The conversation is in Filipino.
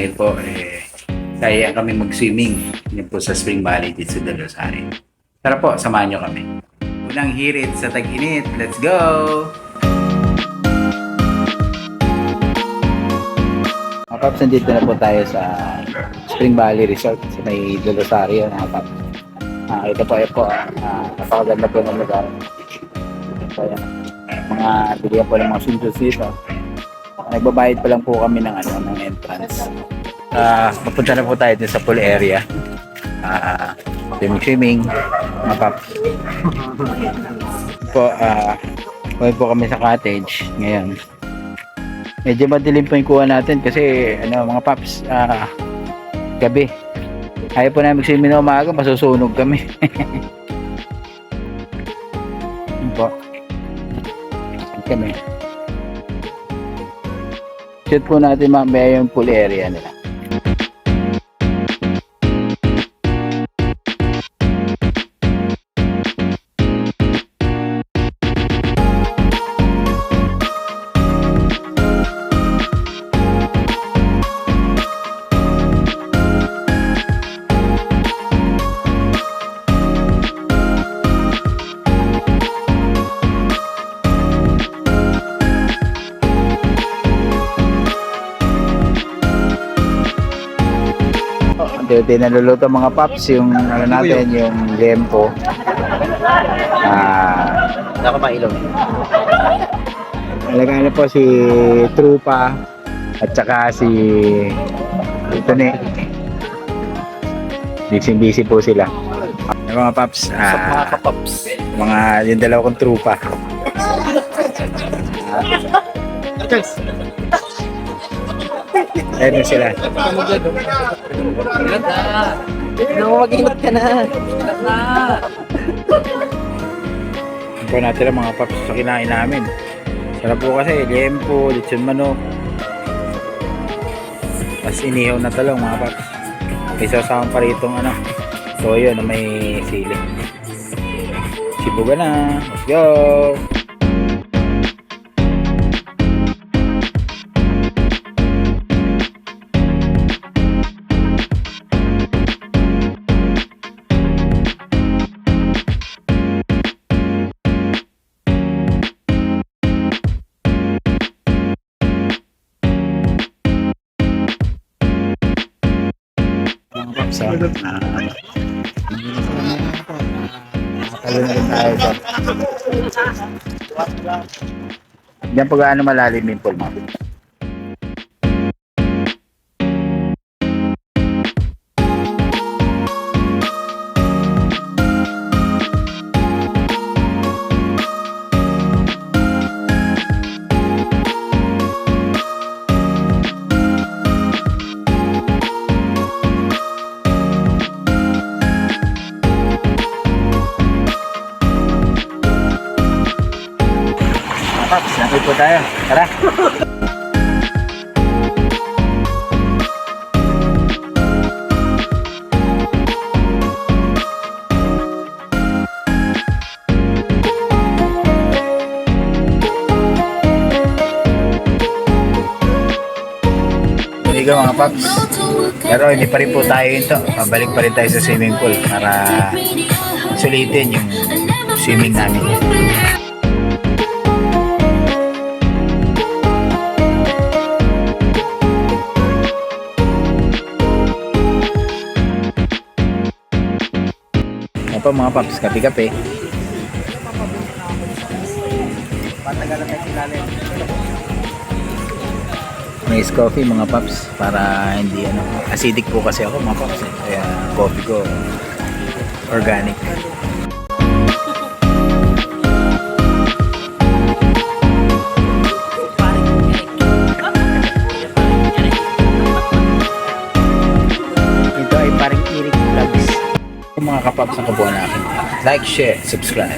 ngayon po, kaya kami mag-swimming. Yan po sa Spring Valley dito sa Dalosari. Tara po, samahan nyo kami. Unang hirit sa tag-init. Let's go! Mga Paps, nandito na po tayo sa Spring Valley Resort sa may Dalosari, mga Paps. Ito po, napakaganda po ng lugar. Kaya, mga bigyan po ng mga swimsuits dito. Nagbabayad pa lang po kami ng entrance. Mapunta na po tayo din sa pool area. Swimming, mga Paps. Uwi po kami sa cottage ngayon. Medyo madilim po yung kuha natin kasi mga Paps, gabi. Ayaw po namin mag-swimming na umaga, masusunog kami. Yun po. Kami. Shoot po natin mamaya yung pool area nila. Ito naluluto mga Paps, yung natin, yung lempo. Ako mailaw. Nalagay na po si Trupa at saka si ito ni busy po sila. Mga Paps, Mga kapaps. yung dalawa kong Trupa. Ayun na sila. Mag-ingat ka na. Ito po natin ang mga Paps sa kinain namin. Sarap po kasi, lempo, lechon manok. Tapos inihaw na talong mga Paps. May sasama pa rito toyo na may sili. Sibugan na. Let's go! Diyan po gaano malalim yung pool mo? Paps, napit po tayo. Tara! Hindi ka mga Paps. Pero hindi pa rin po tayo ito. Pabalik pa rin tayo sa swimming pool para sulitin yung swimming namin. Pa mga Paps, kape-kape. Patagalan tayo silalim. May coffee mga Paps para hindi acidic po kasi ako mga Paps. Kaya coffee ko organic. Ito ay paring Eric Vlogs. Mga kapaps ang kabuuan natin. Like, share, subscribe.